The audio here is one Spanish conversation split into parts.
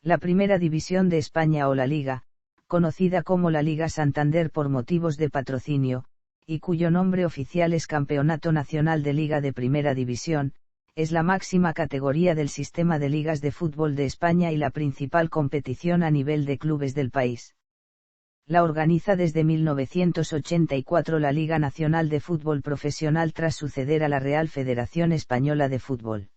La Primera División de España o la Liga, conocida como la Liga Santander por motivos de patrocinio, y cuyo nombre oficial es Campeonato Nacional de Liga de Primera División, es la máxima categoría del sistema de ligas de fútbol de España y la principal competición a nivel de clubes del país. La organiza desde 1984 la Liga Nacional de Fútbol Profesional tras suceder a la Real Federación Española de Fútbol.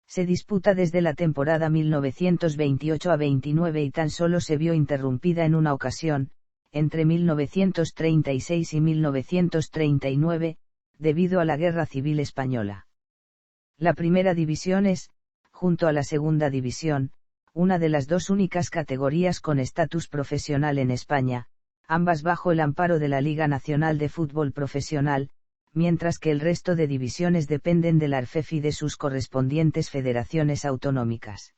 Se disputa desde la temporada 1928-29 y tan solo se vio interrumpida en una ocasión, entre 1936 y 1939, debido a la Guerra Civil Española. La Primera División es, junto a la Segunda División, una de las dos únicas categorías con estatus profesional en España, ambas bajo el amparo de la Liga Nacional de Fútbol Profesional, mientras que el resto de divisiones dependen de la ARFEF y de sus correspondientes federaciones autonómicas.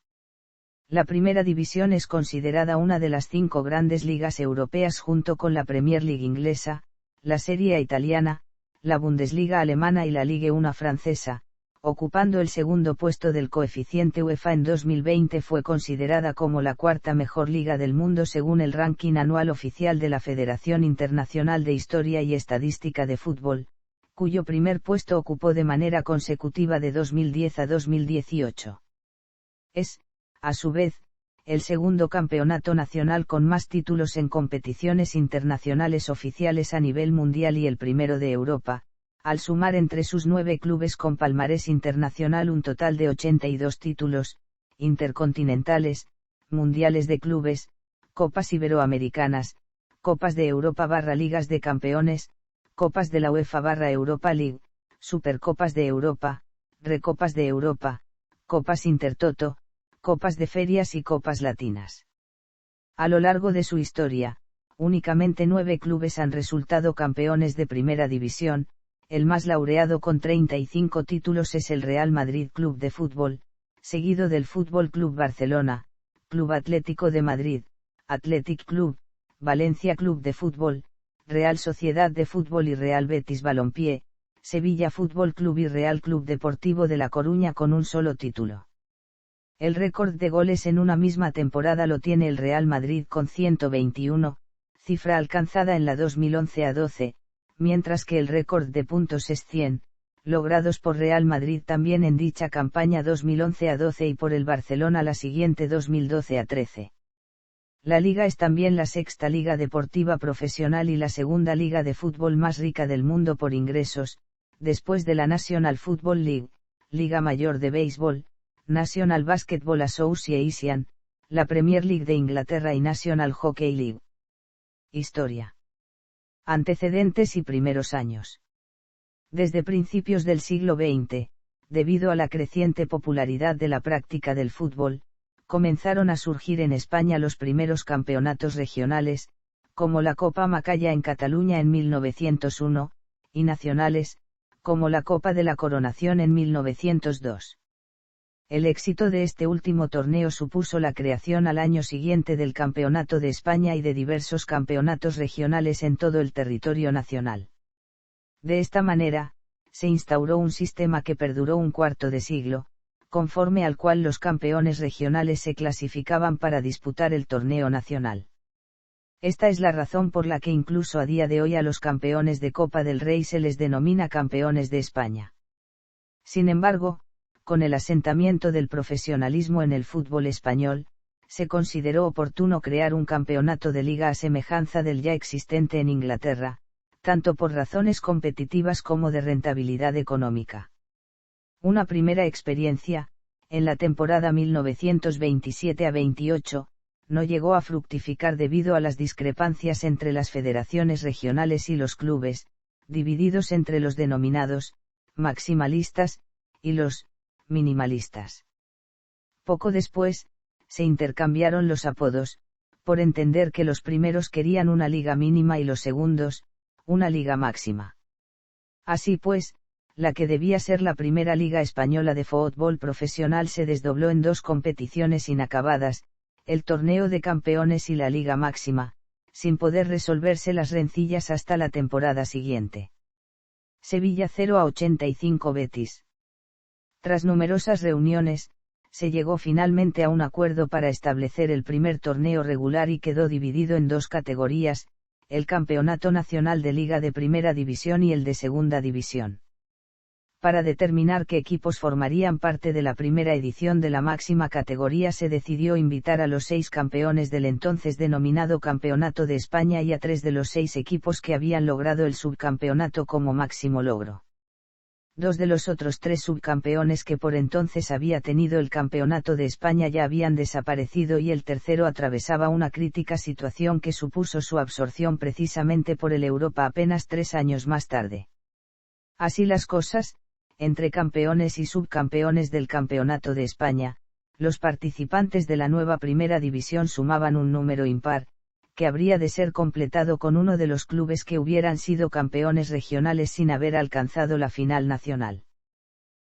La Primera División es considerada una de las 5 grandes ligas europeas junto con la Premier League inglesa, la Serie A italiana, la Bundesliga alemana y la Ligue 1 francesa, ocupando el segundo puesto del coeficiente UEFA. En 2020 fue considerada como la 4ª mejor liga del mundo según el ranking anual oficial de la Federación Internacional de Historia y Estadística de Fútbol, cuyo primer puesto ocupó de manera consecutiva de 2010 a 2018. Es, a su vez, el segundo campeonato nacional con más títulos en competiciones internacionales oficiales a nivel mundial y el primero de Europa, al sumar entre sus 9 clubes con palmarés internacional un total de 82 títulos, intercontinentales, mundiales de clubes, copas iberoamericanas, copas de Europa / ligas de campeones, copas de la UEFA / Europa League, Supercopas de Europa, Recopas de Europa, Copas Intertoto, Copas de Ferias y Copas Latinas. A lo largo de su historia, únicamente 9 clubes han resultado campeones de Primera División. El más laureado con 35 títulos es el Real Madrid Club de Fútbol, seguido del Fútbol Club Barcelona, Club Atlético de Madrid, Athletic Club, Valencia Club de Fútbol, Real Sociedad de Fútbol y Real Betis Balompié, Sevilla Fútbol Club y Real Club Deportivo de La Coruña con un solo título. El récord de goles en una misma temporada lo tiene el Real Madrid con 121, cifra alcanzada en la 2011 a 12, mientras que el récord de puntos es 100, logrados por Real Madrid también en dicha campaña 2011 a 12 y por el Barcelona la siguiente 2012 a 13. La liga es también la 6ª liga deportiva profesional y la 2ª liga de fútbol más rica del mundo por ingresos, después de la National Football League, Liga Mayor de Béisbol, National Basketball Association, la Premier League de Inglaterra y National Hockey League. Historia. Antecedentes y primeros años. Desde principios del siglo XX, debido a la creciente popularidad de la práctica del fútbol, comenzaron a surgir en España los primeros campeonatos regionales, como la Copa Macaya en Cataluña en 1901, y nacionales, como la Copa de la Coronación en 1902. El éxito de este último torneo supuso la creación al año siguiente del Campeonato de España y de diversos campeonatos regionales en todo el territorio nacional. De esta manera, se instauró un sistema que perduró un cuarto de siglo, conforme al cual los campeones regionales se clasificaban para disputar el torneo nacional. Esta es la razón por la que incluso a día de hoy a los campeones de Copa del Rey se les denomina campeones de España. Sin embargo, con el asentamiento del profesionalismo en el fútbol español, se consideró oportuno crear un campeonato de liga a semejanza del ya existente en Inglaterra, tanto por razones competitivas como de rentabilidad económica. Una primera experiencia, en la temporada 1927 a 28, no llegó a fructificar debido a las discrepancias entre las federaciones regionales y los clubes, divididos entre los denominados maximalistas y los minimalistas. Poco después, se intercambiaron los apodos, por entender que los primeros querían una liga mínima y los segundos, una liga máxima. Así pues, la que debía ser la primera liga española de fútbol profesional se desdobló en 2 competiciones inacabadas, el Torneo de Campeones y la Liga Máxima, sin poder resolverse las rencillas hasta la temporada siguiente. Sevilla 0 a 85 Betis. Tras numerosas reuniones, se llegó finalmente a un acuerdo para establecer el primer torneo regular y quedó dividido en dos categorías, el Campeonato Nacional de Liga de Primera División y el de Segunda División. Para determinar qué equipos formarían parte de la primera edición de la máxima categoría se decidió invitar a los 6 campeones del entonces denominado Campeonato de España y a 3 de los 6 equipos que habían logrado el subcampeonato como máximo logro. 2 de los otros 3 subcampeones que por entonces había tenido el Campeonato de España ya habían desaparecido y el tercero atravesaba una crítica situación que supuso su absorción precisamente por el Europa apenas 3 años más tarde. Así las cosas, entre campeones y subcampeones del Campeonato de España, los participantes de la nueva Primera División sumaban un número impar, que habría de ser completado con uno de los clubes que hubieran sido campeones regionales sin haber alcanzado la final nacional.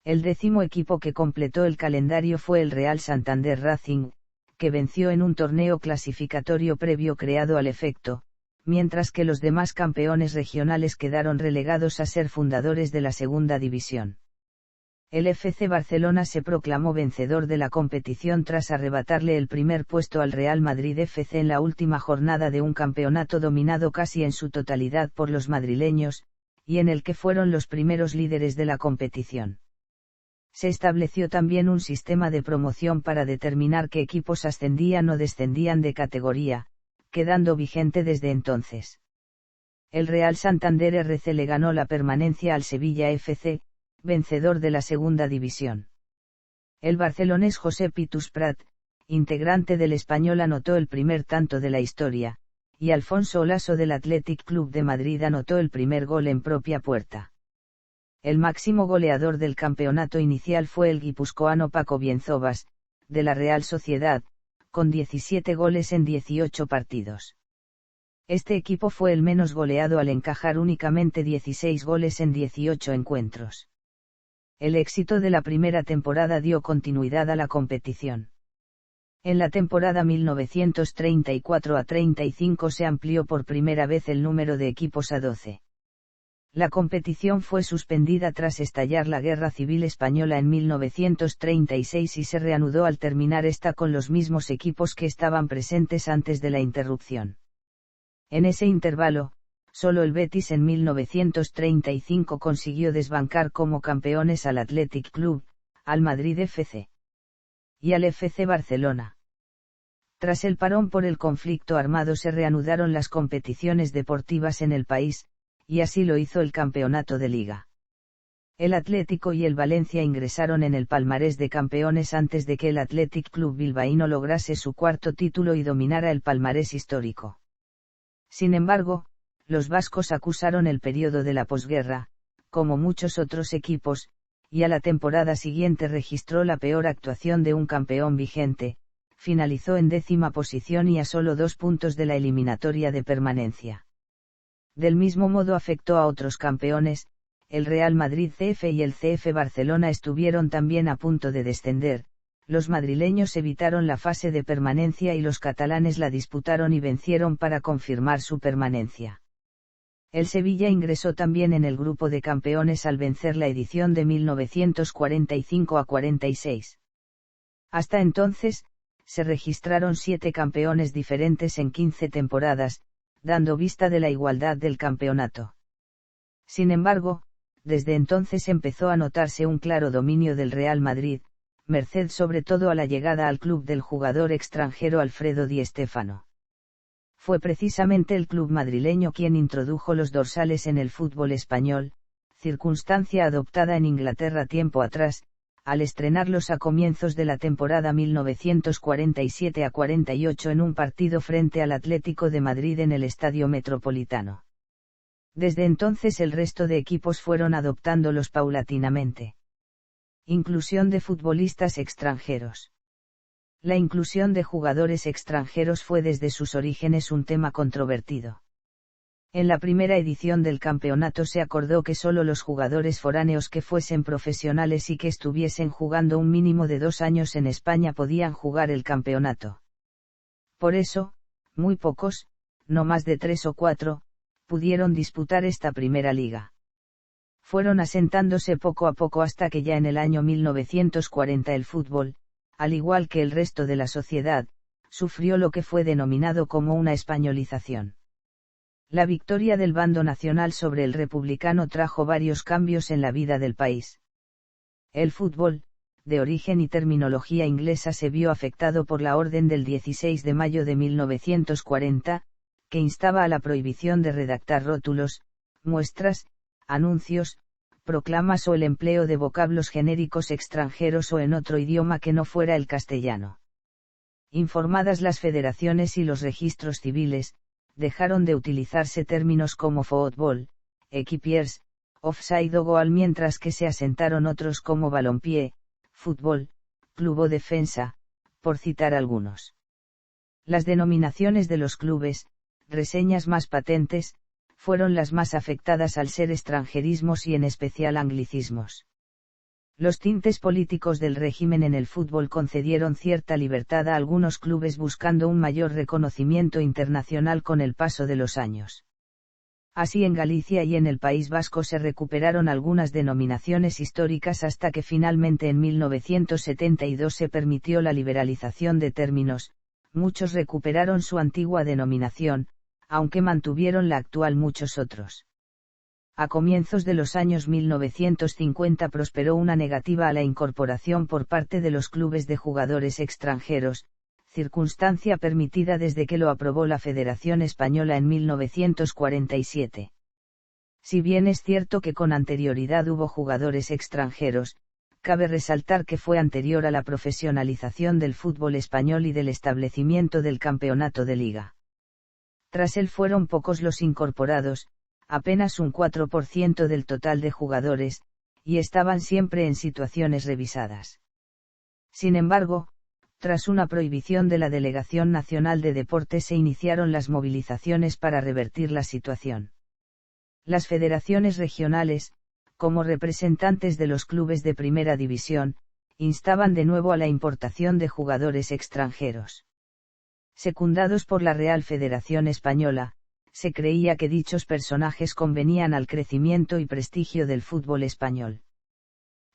El 10º equipo que completó el calendario fue el Real Santander Racing, que venció en un torneo clasificatorio previo creado al efecto, mientras que los demás campeones regionales quedaron relegados a ser fundadores de la segunda división. El FC Barcelona se proclamó vencedor de la competición tras arrebatarle el primer puesto al Real Madrid FC en la última jornada de un campeonato dominado casi en su totalidad por los madrileños, y en el que fueron los primeros líderes de la competición. Se estableció también un sistema de promoción para determinar qué equipos ascendían o descendían de categoría, quedando vigente desde entonces. El Real Santander RC le ganó la permanencia al Sevilla FC, vencedor de la segunda división. El barcelonés José Pitus Prat, integrante del Español, anotó el primer tanto de la historia, y Alfonso Olaso del Athletic Club de Madrid anotó el primer gol en propia puerta. El máximo goleador del campeonato inicial fue el guipuzcoano Paco Bienzobas, de la Real Sociedad, con 17 goles en 18 partidos. Este equipo fue el menos goleado al encajar únicamente 16 goles en 18 encuentros. El éxito de la primera temporada dio continuidad a la competición. En la temporada 1934-35 se amplió por primera vez el número de equipos a 12. La competición fue suspendida tras estallar la Guerra Civil Española en 1936 y se reanudó al terminar esta con los mismos equipos que estaban presentes antes de la interrupción. En ese intervalo, solo el Betis en 1935 consiguió desbancar como campeones al Athletic Club, al Madrid FC y al FC Barcelona. Tras el parón por el conflicto armado se reanudaron las competiciones deportivas en el país, y así lo hizo el campeonato de Liga. El Atlético y el Valencia ingresaron en el palmarés de campeones antes de que el Athletic Club bilbaíno lograse su cuarto título y dominara el palmarés histórico. Sin embargo, los vascos acusaron el periodo de la posguerra, como muchos otros equipos, y a la temporada siguiente registró la peor actuación de un campeón vigente, finalizó en 10ª posición y a solo 2 puntos de la eliminatoria de permanencia. Del mismo modo afectó a otros campeones, el Real Madrid CF y el CF Barcelona estuvieron también a punto de descender, los madrileños evitaron la fase de permanencia y los catalanes la disputaron y vencieron para confirmar su permanencia. El Sevilla ingresó también en el grupo de campeones al vencer la edición de 1945-46. Hasta entonces, se registraron 7 campeones diferentes en 15 temporadas, dando vista de la igualdad del campeonato. Sin embargo, desde entonces empezó a notarse un claro dominio del Real Madrid, merced sobre todo a la llegada al club del jugador extranjero Alfredo Di Stéfano. Fue precisamente el club madrileño quien introdujo los dorsales en el fútbol español, circunstancia adoptada en Inglaterra tiempo atrás, al estrenarlos a comienzos de la temporada 1947-48 en un partido frente al Atlético de Madrid en el Estadio Metropolitano. Desde entonces el resto de equipos fueron adoptándolos paulatinamente. Inclusión de futbolistas extranjeros. La inclusión de jugadores extranjeros fue desde sus orígenes un tema controvertido. En la primera edición del campeonato se acordó que solo los jugadores foráneos que fuesen profesionales y que estuviesen jugando un mínimo de 2 años en España podían jugar el campeonato. Por eso, muy pocos, no más de 3 o 4, pudieron disputar esta primera liga. Fueron asentándose poco a poco hasta que ya en el año 1940 el fútbol, al igual que el resto de la sociedad, sufrió lo que fue denominado como una españolización. La victoria del bando nacional sobre el republicano trajo varios cambios en la vida del país. El fútbol, de origen y terminología inglesa, se vio afectado por la orden del 16 de mayo de 1940, que instaba a la prohibición de redactar rótulos, muestras, anuncios, proclamas o el empleo de vocablos genéricos extranjeros o en otro idioma que no fuera el castellano. Informadas las federaciones y los registros civiles, dejaron de utilizarse términos como fútbol, equipiers, offside o goal, mientras que se asentaron otros como balompié, fútbol, club o defensa, por citar algunos. Las denominaciones de los clubes, reseñas más patentes, fueron las más afectadas al ser extranjerismos y en especial anglicismos. Los tintes políticos del régimen en el fútbol concedieron cierta libertad a algunos clubes buscando un mayor reconocimiento internacional con el paso de los años. Así en Galicia y en el País Vasco se recuperaron algunas denominaciones históricas hasta que finalmente en 1972 se permitió la liberalización de términos, muchos recuperaron su antigua denominación, aunque mantuvieron la actual muchos otros. A comienzos de los años 1950 prosperó una negativa a la incorporación por parte de los clubes de jugadores extranjeros, circunstancia permitida desde que lo aprobó la Federación Española en 1947. Si bien es cierto que con anterioridad hubo jugadores extranjeros, cabe resaltar que fue anterior a la profesionalización del fútbol español y del establecimiento del campeonato de liga. Tras él fueron pocos los incorporados, apenas un 4% del total de jugadores, y estaban siempre en situaciones revisadas. Sin embargo, tras una prohibición de la Delegación Nacional de Deportes se iniciaron las movilizaciones para revertir la situación. Las federaciones regionales, como representantes de los clubes de primera división, instaban de nuevo a la importación de jugadores extranjeros. Secundados por la Real Federación Española, se creía que dichos personajes convenían al crecimiento y prestigio del fútbol español.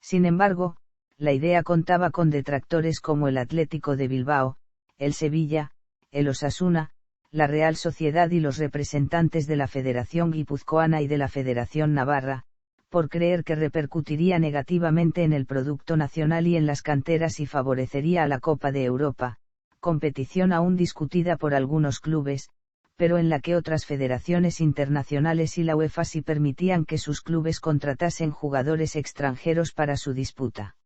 Sin embargo, la idea contaba con detractores como el Atlético de Bilbao, el Sevilla, el Osasuna, la Real Sociedad y los representantes de la Federación Guipuzcoana y de la Federación Navarra, por creer que repercutiría negativamente en el producto nacional y en las canteras y favorecería a la Copa de Europa, competición aún discutida por algunos clubes, pero en la que otras federaciones internacionales y la UEFA sí permitían que sus clubes contratasen jugadores extranjeros para su disputa.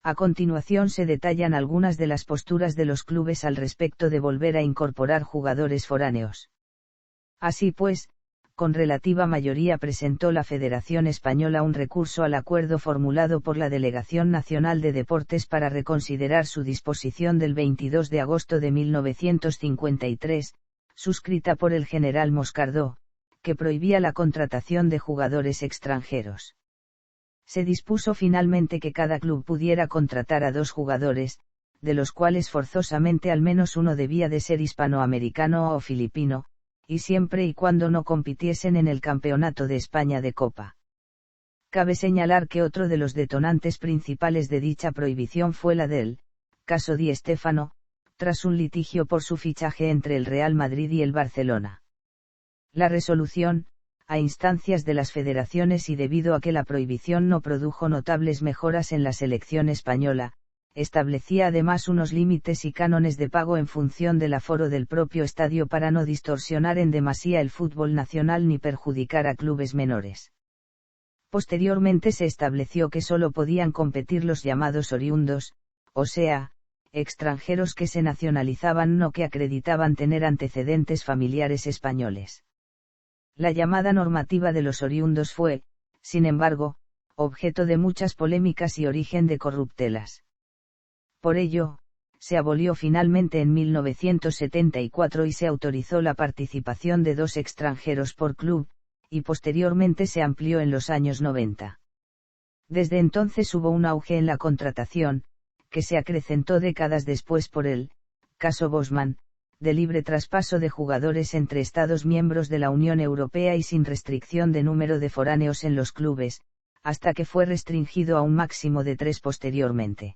A continuación se detallan algunas de las posturas de los clubes al respecto de volver a incorporar jugadores foráneos. Así pues, con relativa mayoría presentó la Federación Española un recurso al acuerdo formulado por la Delegación Nacional de Deportes para reconsiderar su disposición del 22 de agosto de 1953, suscrita por el general Moscardó, que prohibía la contratación de jugadores extranjeros. Se dispuso finalmente que cada club pudiera contratar a 2 jugadores, de los cuales forzosamente al menos uno debía de ser hispanoamericano o filipino, y siempre y cuando no compitiesen en el Campeonato de España de Copa. Cabe señalar que otro de los detonantes principales de dicha prohibición fue la del caso Di Stéfano, tras un litigio por su fichaje entre el Real Madrid y el Barcelona. La resolución, a instancias de las federaciones y debido a que la prohibición no produjo notables mejoras en la selección española, establecía además unos límites y cánones de pago en función del aforo del propio estadio para no distorsionar en demasía el fútbol nacional ni perjudicar a clubes menores. Posteriormente se estableció que solo podían competir los llamados oriundos, o sea, extranjeros que se nacionalizaban o que acreditaban tener antecedentes familiares españoles. La llamada normativa de los oriundos fue, sin embargo, objeto de muchas polémicas y origen de corruptelas. Por ello, se abolió finalmente en 1974 y se autorizó la participación de 2 extranjeros por club, y posteriormente se amplió en los años 90. Desde entonces hubo un auge en la contratación, que se acrecentó décadas después por el caso Bosman, de libre traspaso de jugadores entre Estados miembros de la Unión Europea y sin restricción de número de foráneos en los clubes, hasta que fue restringido a un máximo de 3 posteriormente.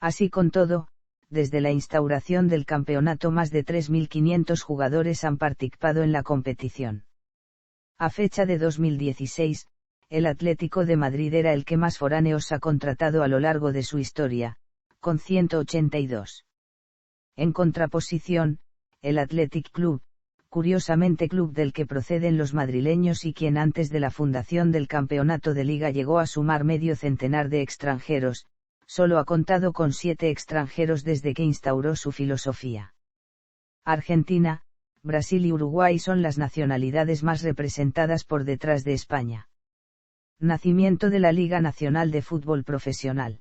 Así con todo, desde la instauración del campeonato más de 3.500 jugadores han participado en la competición. A fecha de 2016, el Atlético de Madrid era el que más foráneos ha contratado a lo largo de su historia, con 182. En contraposición, el Athletic Club, curiosamente club del que proceden los madrileños y quien antes de la fundación del campeonato de liga llegó a sumar medio centenar de extranjeros, solo ha contado con 7 extranjeros desde que instauró su filosofía. Argentina, Brasil y Uruguay son las nacionalidades más representadas por detrás de España. Nacimiento de la Liga Nacional de Fútbol Profesional.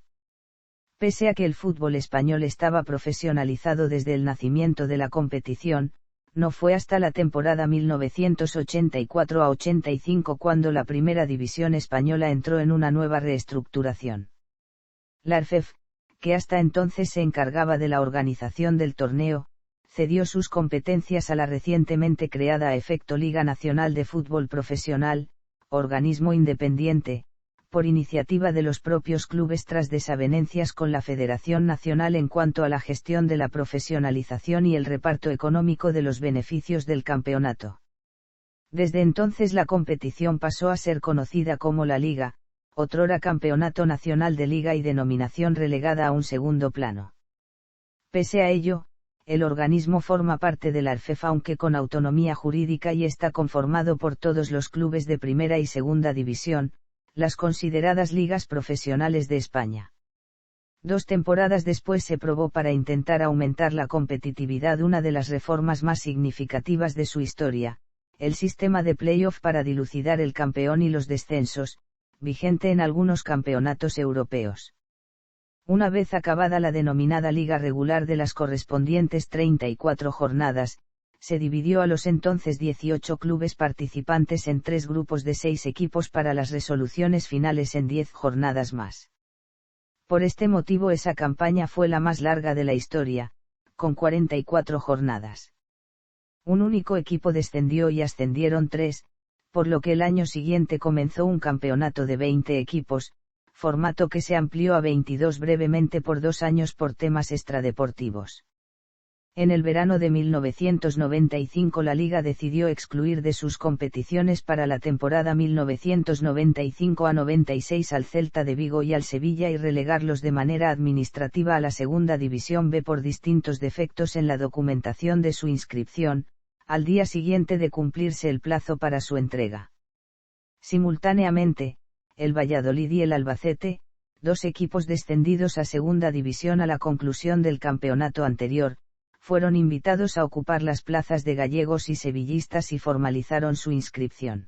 Pese a que el fútbol español estaba profesionalizado desde el nacimiento de la competición, no fue hasta la temporada 1984 a 85 cuando la primera división española entró en una nueva reestructuración. La RFEF, que hasta entonces se encargaba de la organización del torneo, cedió sus competencias a la recientemente creada a efecto Liga Nacional de Fútbol Profesional, organismo independiente, por iniciativa de los propios clubes tras desavenencias con la Federación Nacional en cuanto a la gestión de la profesionalización y el reparto económico de los beneficios del campeonato. Desde entonces la competición pasó a ser conocida como la Liga, otrora Campeonato Nacional de Liga y denominación relegada a un segundo plano. Pese a ello, el organismo forma parte de la RFEF aunque con autonomía jurídica y está conformado por todos los clubes de primera y segunda división, las consideradas ligas profesionales de España. 2 temporadas después se probó para intentar aumentar la competitividad una de las reformas más significativas de su historia, el sistema de playoff para dilucidar el campeón y los descensos, vigente en algunos campeonatos europeos. Una vez acabada la denominada liga regular de las correspondientes 34 jornadas, se dividió a los entonces 18 clubes participantes en 3 grupos de 6 equipos para las resoluciones finales en 10 jornadas más. Por este motivo esa campaña fue la más larga de la historia, con 44 jornadas. Un único equipo descendió y ascendieron 3, por lo que el año siguiente comenzó un campeonato de 20 equipos, formato que se amplió a 22 brevemente por 2 años por temas extradeportivos. En el verano de 1995 la Liga decidió excluir de sus competiciones para la temporada 1995 a 96 al Celta de Vigo y al Sevilla y relegarlos de manera administrativa a la Segunda División B por distintos defectos en la documentación de su inscripción, al día siguiente de cumplirse el plazo para su entrega. Simultáneamente, el Valladolid y el Albacete, 2 equipos descendidos a Segunda División a la conclusión del campeonato anterior, fueron invitados a ocupar las plazas de gallegos y sevillistas y formalizaron su inscripción.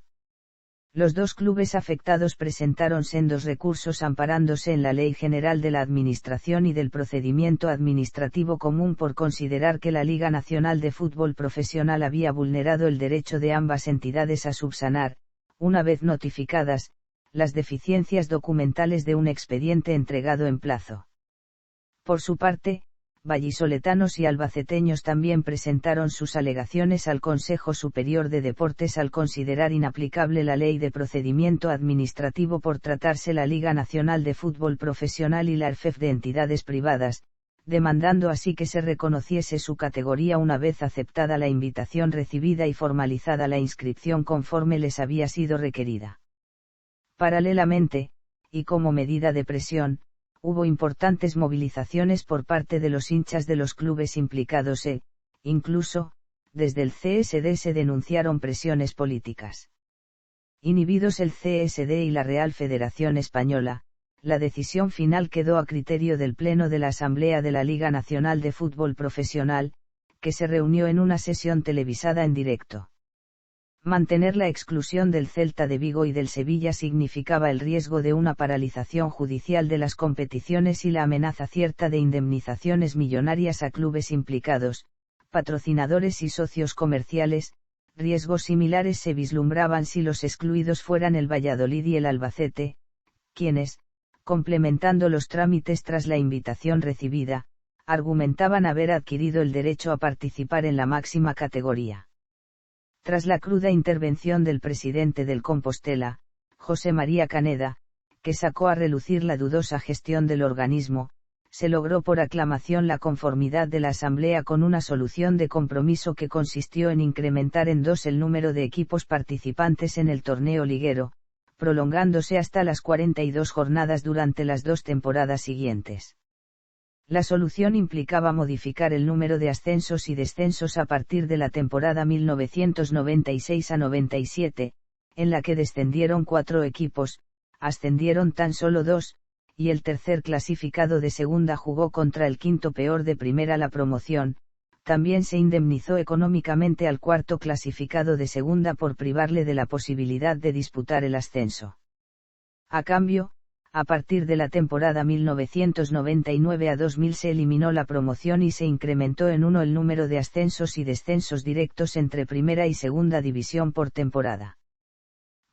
Los 2 clubes afectados presentaron sendos recursos amparándose en la Ley General de la Administración y del Procedimiento Administrativo Común por considerar que la Liga Nacional de Fútbol Profesional había vulnerado el derecho de ambas entidades a subsanar, una vez notificadas, las deficiencias documentales de un expediente entregado en plazo. Por su parte, vallisoletanos y albaceteños también presentaron sus alegaciones al Consejo Superior de Deportes al considerar inaplicable la Ley de Procedimiento Administrativo por tratarse la Liga Nacional de Fútbol Profesional y la RFEF de entidades privadas, demandando así que se reconociese su categoría una vez aceptada la invitación recibida y formalizada la inscripción conforme les había sido requerida. Paralelamente, y como medida de presión, hubo importantes movilizaciones por parte de los hinchas de los clubes implicados incluso, desde el CSD se denunciaron presiones políticas. Inhibidos el CSD y la Real Federación Española, la decisión final quedó a criterio del Pleno de la Asamblea de la Liga Nacional de Fútbol Profesional, que se reunió en una sesión televisada en directo. Mantener la exclusión del Celta de Vigo y del Sevilla significaba el riesgo de una paralización judicial de las competiciones y la amenaza cierta de indemnizaciones millonarias a clubes implicados, patrocinadores y socios comerciales. Riesgos similares se vislumbraban si los excluidos fueran el Valladolid y el Albacete, quienes, complementando los trámites tras la invitación recibida, argumentaban haber adquirido el derecho a participar en la máxima categoría. Tras la cruda intervención del presidente del Compostela, José María Caneda, que sacó a relucir la dudosa gestión del organismo, se logró por aclamación la conformidad de la Asamblea con una solución de compromiso que consistió en incrementar en 2 el número de equipos participantes en el torneo liguero, prolongándose hasta las 42 jornadas durante las 2 temporadas siguientes. La solución implicaba modificar el número de ascensos y descensos a partir de la temporada 1996 a 97, en la que descendieron 4 equipos, ascendieron tan solo 2, y el tercer clasificado de segunda jugó contra el quinto peor de primera la promoción. También se indemnizó económicamente al cuarto clasificado de segunda por privarle de la posibilidad de disputar el ascenso. A cambio, a partir de la temporada 1999 a 2000 se eliminó la promoción y se incrementó en 1 el número de ascensos y descensos directos entre primera y segunda división por temporada.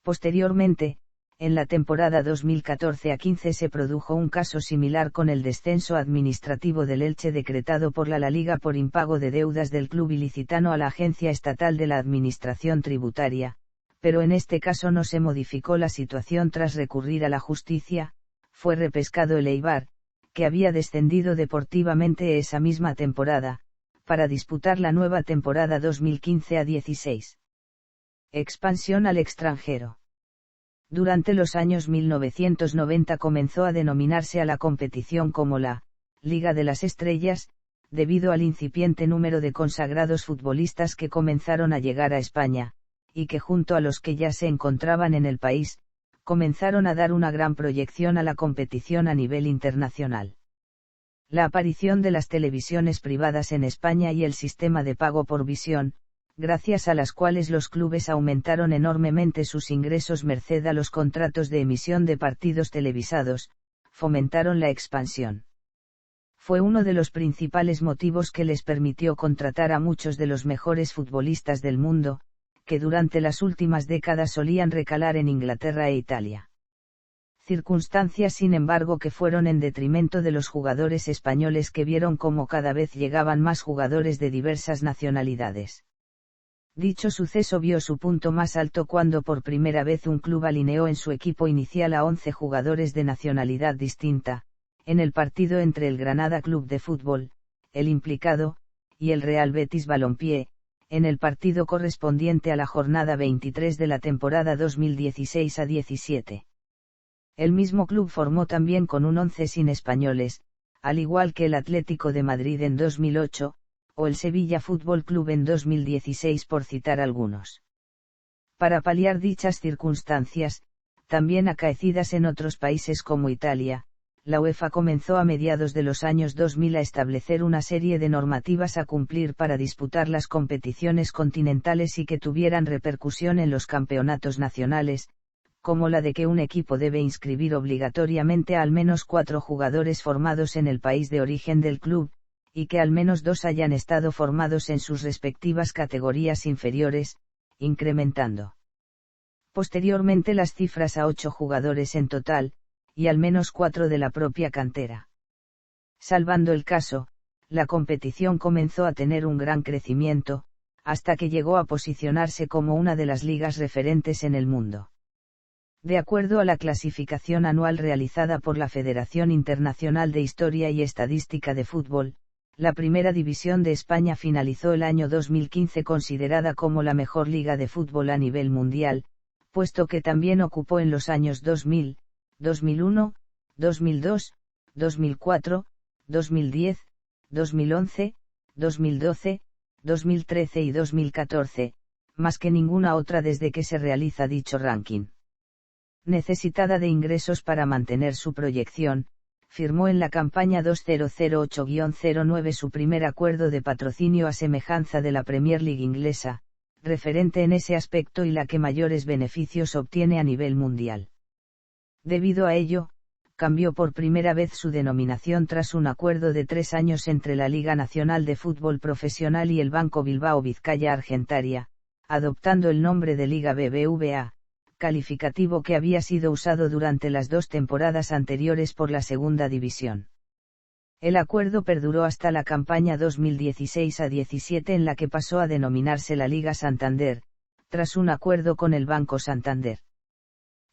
Posteriormente, en la temporada 2014 a 15 se produjo un caso similar con el descenso administrativo del Elche decretado por la Liga por impago de deudas del club ilicitano a la Agencia Estatal de la Administración Tributaria, pero en este caso no se modificó la situación tras recurrir a la justicia. Fue repescado el Eibar, que había descendido deportivamente esa misma temporada, para disputar la nueva temporada 2015 a 16. Expansión al extranjero. Durante los años 1990 comenzó a denominarse a la competición como la Liga de las Estrellas, debido al incipiente número de consagrados futbolistas que comenzaron a llegar a España, y que junto a los que ya se encontraban en el país, comenzaron a dar una gran proyección a la competición a nivel internacional. La aparición de las televisiones privadas en España y el sistema de pago por visión, gracias a las cuales los clubes aumentaron enormemente sus ingresos merced a los contratos de emisión de partidos televisados, fomentaron la expansión. Fue uno de los principales motivos que les permitió contratar a muchos de los mejores futbolistas del mundo, que durante las últimas décadas solían recalar en Inglaterra e Italia. Circunstancias sin embargo que fueron en detrimento de los jugadores españoles que vieron cómo cada vez llegaban más jugadores de diversas nacionalidades. Dicho suceso vio su punto más alto cuando por primera vez un club alineó en su equipo inicial a 11 jugadores de nacionalidad distinta, en el partido entre el Granada Club de Fútbol, el implicado, y el Real Betis Balompié, en el partido correspondiente a la jornada 23 de la temporada 2016 a 17. El mismo club formó también con un 11 sin españoles, al igual que el Atlético de Madrid en 2008, o el Sevilla Fútbol Club en 2016 por citar algunos. Para paliar dichas circunstancias, también acaecidas en otros países como Italia, la UEFA comenzó a mediados de los años 2000 a establecer una serie de normativas a cumplir para disputar las competiciones continentales y que tuvieran repercusión en los campeonatos nacionales, como la de que un equipo debe inscribir obligatoriamente a al menos 4 jugadores formados en el país de origen del club, y que al menos 2 hayan estado formados en sus respectivas categorías inferiores, incrementando posteriormente las cifras a 8 jugadores en total, y al menos 4 de la propia cantera. Salvando el caso, la competición comenzó a tener un gran crecimiento, hasta que llegó a posicionarse como una de las ligas referentes en el mundo. De acuerdo a la clasificación anual realizada por la Federación Internacional de Historia y Estadística de Fútbol, la Primera División de España finalizó el año 2015 considerada como la mejor liga de fútbol a nivel mundial, puesto que también ocupó en los años 2000, 2001, 2002, 2004, 2010, 2011, 2012, 2013 y 2014, más que ninguna otra desde que se realiza dicho ranking. Necesitada de ingresos para mantener su proyección, firmó en la campaña 2008-09 su primer acuerdo de patrocinio a semejanza de la Premier League inglesa, referente en ese aspecto y la que mayores beneficios obtiene a nivel mundial. Debido a ello, cambió por primera vez su denominación tras un acuerdo de 3 años entre la Liga Nacional de Fútbol Profesional y el Banco Bilbao Vizcaya Argentaria, adoptando el nombre de Liga BBVA, calificativo que había sido usado durante las 2 temporadas anteriores por la Segunda División. El acuerdo perduró hasta la campaña 2016 a 17 en la que pasó a denominarse la Liga Santander, tras un acuerdo con el Banco Santander.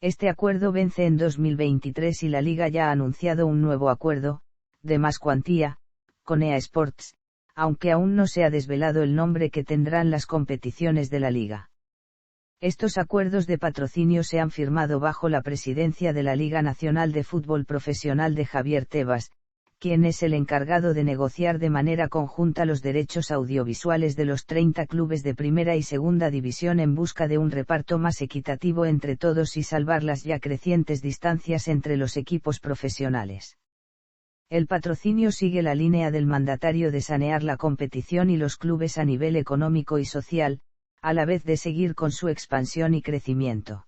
Este acuerdo vence en 2023 y la Liga ya ha anunciado un nuevo acuerdo, de más cuantía, con EA Sports, aunque aún no se ha desvelado el nombre que tendrán las competiciones de la liga. Estos acuerdos de patrocinio se han firmado bajo la presidencia de la Liga Nacional de Fútbol Profesional de Javier Tebas, quien es el encargado de negociar de manera conjunta los derechos audiovisuales de los 30 clubes de primera y segunda división en busca de un reparto más equitativo entre todos y salvar las ya crecientes distancias entre los equipos profesionales. El patrocinio sigue la línea del mandatario de sanear la competición y los clubes a nivel económico y social, a la vez de seguir con su expansión y crecimiento.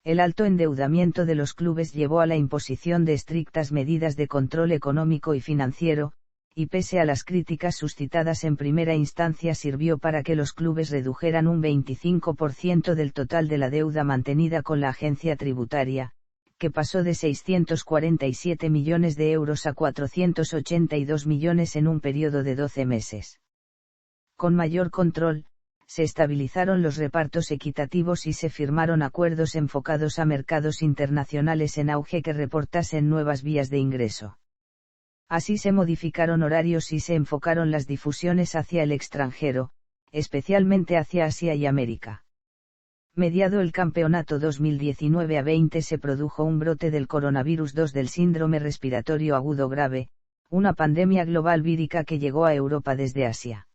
El alto endeudamiento de los clubes llevó a la imposición de estrictas medidas de control económico y financiero, y pese a las críticas suscitadas en primera instancia sirvió para que los clubes redujeran un 25% del total de la deuda mantenida con la agencia tributaria, que pasó de 647 millones de euros a 482 millones en un periodo de 12 meses. Con mayor control, se estabilizaron los repartos equitativos y se firmaron acuerdos enfocados a mercados internacionales en auge que reportasen nuevas vías de ingreso. Así se modificaron horarios y se enfocaron las difusiones hacia el extranjero, especialmente hacia Asia y América. Mediado el campeonato 2019-20 se produjo un brote del coronavirus 2 del síndrome respiratorio agudo grave, una pandemia global vírica que llegó a Europa desde Asia.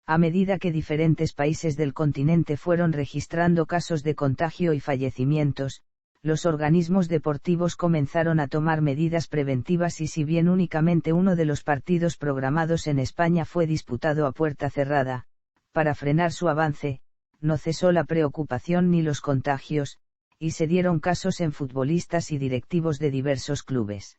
A medida que diferentes países del continente fueron registrando casos de contagio y fallecimientos, los organismos deportivos comenzaron a tomar medidas preventivas y si bien únicamente uno de los partidos programados en España fue disputado a puerta cerrada, para frenar su avance, no cesó la preocupación ni los contagios, y se dieron casos en futbolistas y directivos de diversos clubes.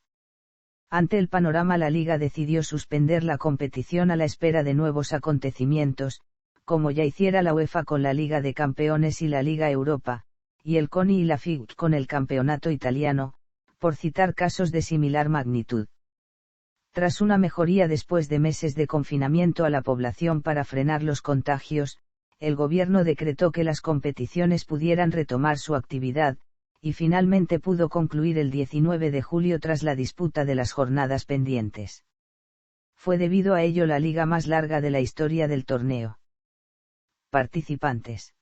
Ante el panorama, la Liga decidió suspender la competición a la espera de nuevos acontecimientos, como ya hiciera la UEFA con la Liga de Campeones y la Liga Europa, y el CONI y la FIG con el campeonato italiano, por citar casos de similar magnitud. Tras una mejoría después de meses de confinamiento a la población para frenar los contagios, el gobierno decretó que las competiciones pudieran retomar su actividad, y finalmente pudo concluir el 19 de julio tras la disputa de las jornadas pendientes. Fue debido a ello la liga más larga de la historia del torneo. Participantes.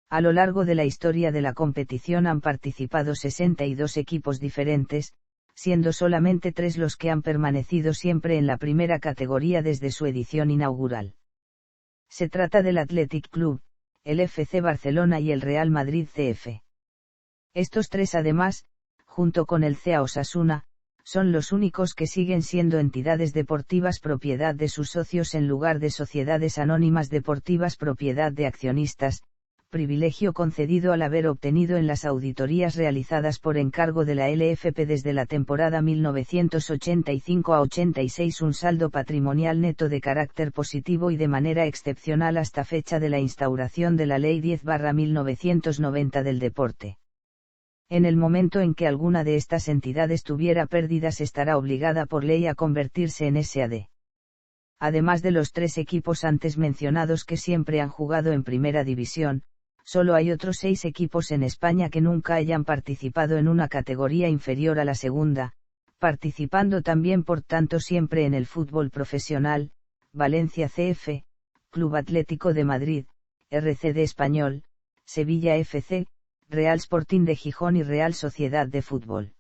A lo largo de la historia de la competición han participado 62 equipos diferentes, siendo solamente 3 los que han permanecido siempre en la primera categoría desde su edición inaugural. Se trata del Athletic Club, el FC Barcelona y el Real Madrid CF. Estos 3 además, junto con el CA Osasuna, son los únicos que siguen siendo entidades deportivas propiedad de sus socios en lugar de sociedades anónimas deportivas propiedad de accionistas, privilegio concedido al haber obtenido en las auditorías realizadas por encargo de la LFP desde la temporada 1985 a 86 un saldo patrimonial neto de carácter positivo y de manera excepcional hasta fecha de la instauración de la Ley 10/1990 del deporte. En el momento en que alguna de estas entidades tuviera pérdidas estará obligada por ley a convertirse en SAD. Además de los 3 equipos antes mencionados que siempre han jugado en primera división, solo hay otros 6 equipos en España que nunca hayan participado en una categoría inferior a la segunda, participando también por tanto siempre en el fútbol profesional: Valencia CF, Club Atlético de Madrid, RCD Español, Sevilla FC, Real Sporting de Gijón y Real Sociedad de Fútbol.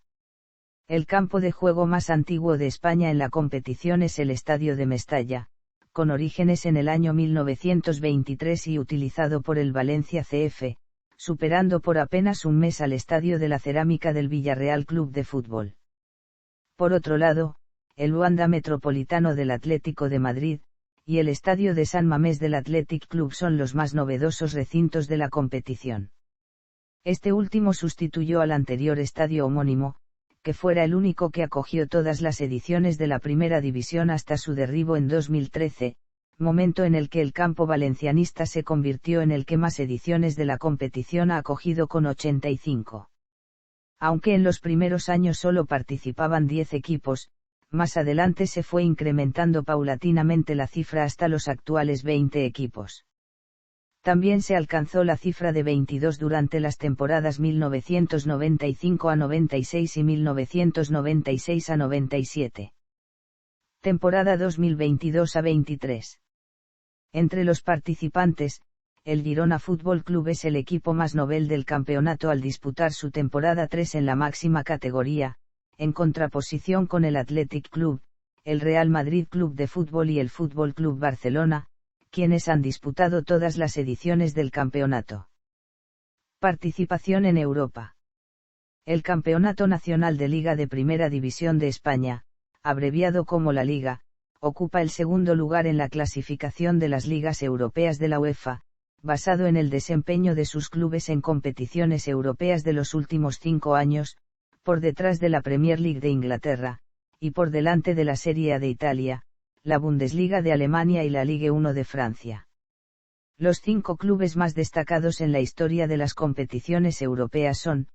El campo de juego más antiguo de España en la competición es el Estadio de Mestalla, con orígenes en el año 1923 y utilizado por el Valencia CF, superando por apenas un mes al Estadio de la Cerámica del Villarreal Club de Fútbol. Por otro lado, el Wanda Metropolitano del Atlético de Madrid, y el Estadio de San Mamés del Athletic Club son los más novedosos recintos de la competición. Este último sustituyó al anterior estadio homónimo, que fuera el único que acogió todas las ediciones de la primera división hasta su derribo en 2013, momento en el que el campo valencianista se convirtió en el que más ediciones de la competición ha acogido con 85. Aunque en los primeros años solo participaban 10 equipos, más adelante se fue incrementando paulatinamente la cifra hasta los actuales 20 equipos. También se alcanzó la cifra de 22 durante las temporadas 1995 a 96 y 1996 a 97. Temporada 2022-23. Entre los participantes, el Girona Fútbol Club es el equipo más novel del campeonato al disputar su temporada 3 en la máxima categoría, en contraposición con el Athletic Club, el Real Madrid Club de Fútbol y el Fútbol Club Barcelona, quienes han disputado todas las ediciones del campeonato. Participación en Europa. El Campeonato Nacional de Liga de Primera División de España, abreviado como la Liga, ocupa el segundo lugar en la clasificación de las ligas europeas de la UEFA, basado en el desempeño de sus clubes en competiciones europeas de los últimos 5 años, por detrás de la Premier League de Inglaterra, y por delante de la Serie A de Italia, la Bundesliga de Alemania y la Ligue 1 de Francia. Los 5 clubes más destacados en la historia de las competiciones europeas son,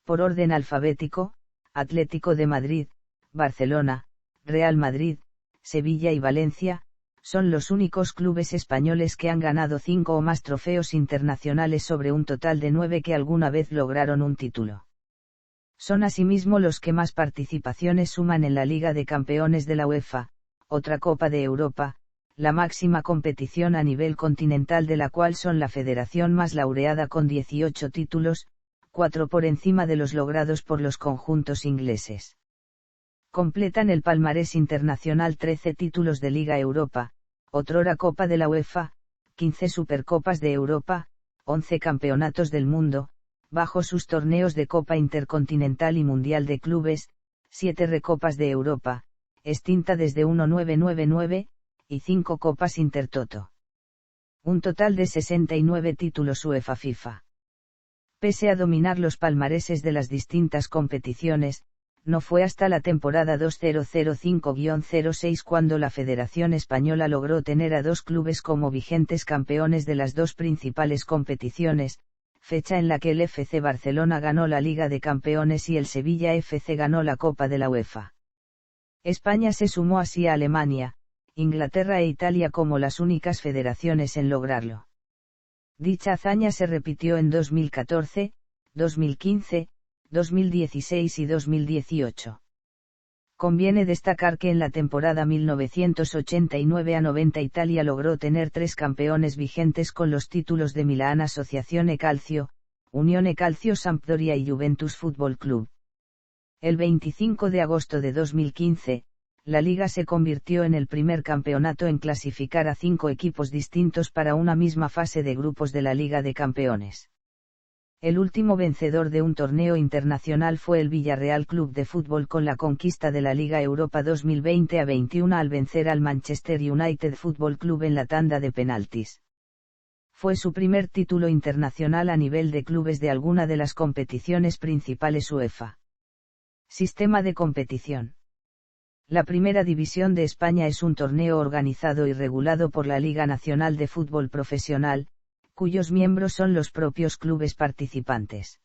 por orden alfabético, Atlético de Madrid, Barcelona, Real Madrid, Sevilla y Valencia, son los únicos clubes españoles que han ganado 5 o más trofeos internacionales sobre un total de 9 que alguna vez lograron un título. Son asimismo los que más participaciones suman en la Liga de Campeones de la UEFA, otra Copa de Europa, la máxima competición a nivel continental de la cual son la federación más laureada con 18 títulos, 4 por encima de los logrados por los conjuntos ingleses. Completan el palmarés internacional 13 títulos de Liga Europa, otrora Copa de la UEFA, 15 Supercopas de Europa, 11 Campeonatos del Mundo, bajo sus torneos de Copa Intercontinental y Mundial de Clubes, 7 Recopas de Europa, extinta desde 1999, y 5 Copas Intertoto. Un total de 69 títulos UEFA FIFA. Pese a dominar los palmareses de las distintas competiciones, no fue hasta la temporada 2005-06 cuando la Federación Española logró tener a 2 clubes como vigentes campeones de las 2 principales competiciones, fecha en la que el FC Barcelona ganó la Liga de Campeones y el Sevilla FC ganó la Copa de la UEFA. España se sumó así a Alemania, Inglaterra e Italia como las únicas federaciones en lograrlo. Dicha hazaña se repitió en 2014, 2015, 2016 y 2018. Conviene destacar que en la temporada 1989-90 Italia logró tener 3 campeones vigentes con los títulos de Milán Associazione Calcio, Unione Calcio Sampdoria y Juventus Football Club. El 25 de agosto de 2015, la liga se convirtió en el primer campeonato en clasificar a 5 equipos distintos para una misma fase de grupos de la Liga de Campeones. El último vencedor de un torneo internacional fue el Villarreal Club de Fútbol con la conquista de la Liga Europa 2020-21 al vencer al Manchester United Football Club en la tanda de penaltis. Fue su primer título internacional a nivel de clubes de alguna de las competiciones principales UEFA. Sistema de competición. La Primera División de España es un torneo organizado y regulado por la Liga Nacional de Fútbol Profesional, cuyos miembros son los propios clubes participantes.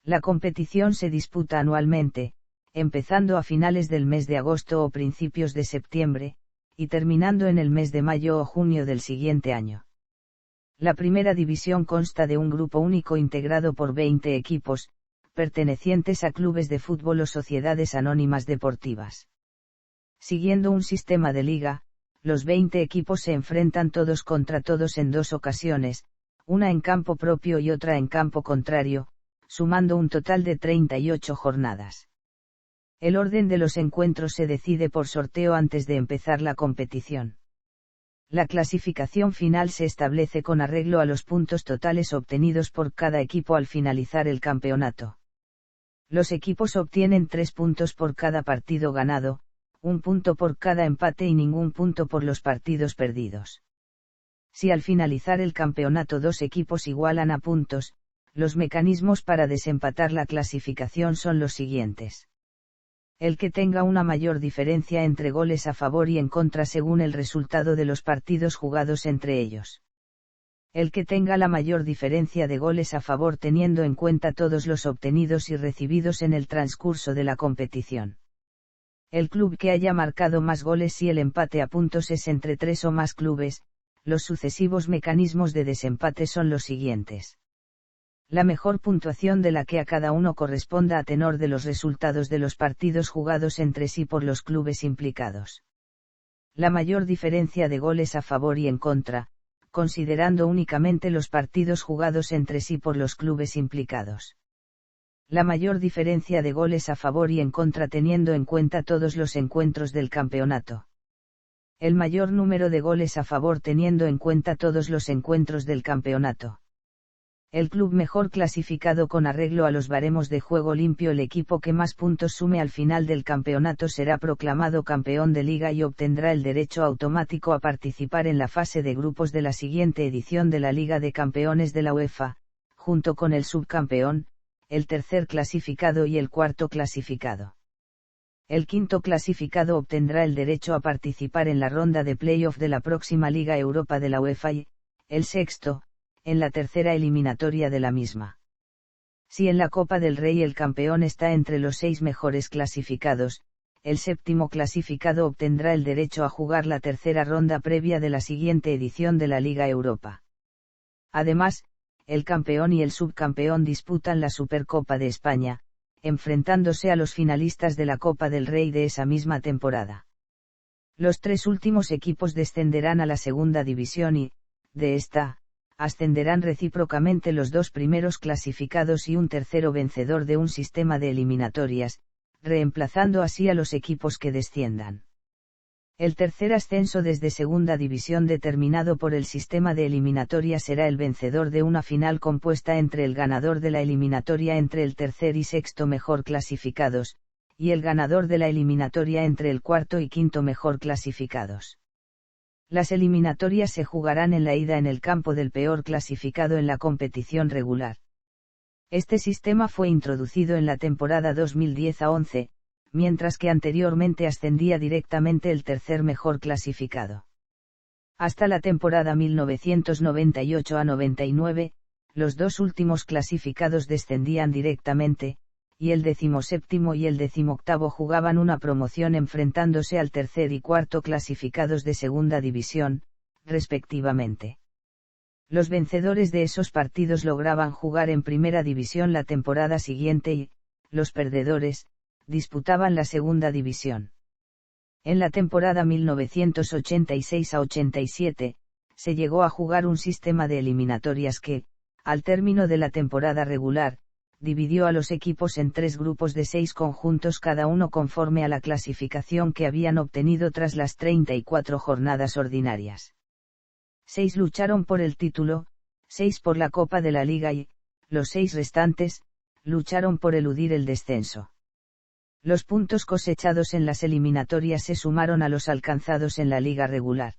La competición se disputa anualmente, empezando a finales del mes de agosto o principios de septiembre, y terminando en el mes de mayo o junio del siguiente año. La Primera División consta de un grupo único integrado por 20 equipos, pertenecientes a clubes de fútbol o sociedades anónimas deportivas. Siguiendo un sistema de liga, los 20 equipos se enfrentan todos contra todos en 2 ocasiones, una en campo propio y otra en campo contrario, sumando un total de 38 jornadas. El orden de los encuentros se decide por sorteo antes de empezar la competición. La clasificación final se establece con arreglo a los puntos totales obtenidos por cada equipo al finalizar el campeonato. Los equipos obtienen 3 puntos por cada partido ganado, 1 punto por cada empate y ningún punto por los partidos perdidos. Si al finalizar el campeonato 2 equipos igualan a puntos, los mecanismos para desempatar la clasificación son los siguientes. El que tenga una mayor diferencia entre goles a favor y en contra según el resultado de los partidos jugados entre ellos. El que tenga la mayor diferencia de goles a favor teniendo en cuenta todos los obtenidos y recibidos en el transcurso de la competición. El club que haya marcado más goles si el empate a puntos es entre 3 o más clubes. Los sucesivos mecanismos de desempate son los siguientes. La mejor puntuación de la que a cada uno corresponda a tenor de los resultados de los partidos jugados entre sí por los clubes implicados. La mayor diferencia de goles a favor y en contra, considerando únicamente los partidos jugados entre sí por los clubes implicados. La mayor diferencia de goles a favor y en contra teniendo en cuenta todos los encuentros del campeonato. El mayor número de goles a favor teniendo en cuenta todos los encuentros del campeonato. El club mejor clasificado con arreglo a los baremos de juego limpio. El equipo que más puntos sume al final del campeonato será proclamado campeón de liga y obtendrá el derecho automático a participar en la fase de grupos de la siguiente edición de la Liga de Campeones de la UEFA, junto con el subcampeón, el tercer clasificado y el cuarto clasificado. El quinto clasificado obtendrá el derecho a participar en la ronda de play-off de la próxima Liga Europa de la UEFA y, el sexto, en la tercera eliminatoria de la misma. Si en la Copa del Rey el campeón está entre los 6 mejores clasificados, el séptimo clasificado obtendrá el derecho a jugar la tercera ronda previa de la siguiente edición de la Liga Europa. Además, el campeón y el subcampeón disputan la Supercopa de España, enfrentándose a los finalistas de la Copa del Rey de esa misma temporada. Los 3 últimos equipos descenderán a la segunda división y, de esta, ascenderán recíprocamente los 2 primeros clasificados y un tercero vencedor de un sistema de eliminatorias, reemplazando así a los equipos que desciendan. El tercer ascenso desde segunda división determinado por el sistema de eliminatoria será el vencedor de una final compuesta entre el ganador de la eliminatoria entre el tercer y sexto mejor clasificados, y el ganador de la eliminatoria entre el cuarto y quinto mejor clasificados. Las eliminatorias se jugarán en la ida en el campo del peor clasificado en la competición regular. Este sistema fue introducido en la temporada 2010-11, mientras que anteriormente ascendía directamente el tercer mejor clasificado. Hasta la temporada 1998-99, los 2 últimos clasificados descendían directamente, y el 17º y el 18º jugaban una promoción enfrentándose al tercer y cuarto clasificados de segunda división, respectivamente. Los vencedores de esos partidos lograban jugar en primera división la temporada siguiente y, los perdedores, disputaban la segunda división. En la temporada 1986-87, se llegó a jugar un sistema de eliminatorias que, al término de la temporada regular, dividió a los equipos en 3 grupos de 6 conjuntos cada uno conforme a la clasificación que habían obtenido tras las 34 jornadas ordinarias. 6 lucharon por el título, 6 por la Copa de la Liga y, los 6 restantes, lucharon por eludir el descenso. Los puntos cosechados en las eliminatorias se sumaron a los alcanzados en la liga regular.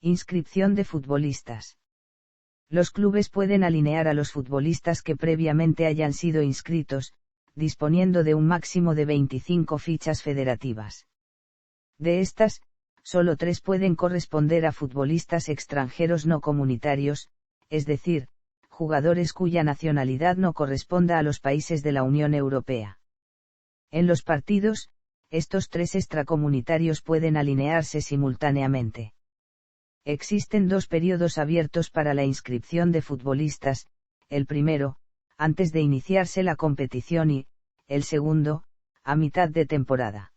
Inscripción de futbolistas. Los clubes pueden alinear a los futbolistas que previamente hayan sido inscritos, disponiendo de un máximo de 25 fichas federativas. De estas, solo 3 pueden corresponder a futbolistas extranjeros no comunitarios, es decir, jugadores cuya nacionalidad no corresponda a los países de la Unión Europea. En los partidos, estos 3 extracomunitarios pueden alinearse simultáneamente. Existen 2 periodos abiertos para la inscripción de futbolistas, el primero, antes de iniciarse la competición y, el segundo, a mitad de temporada.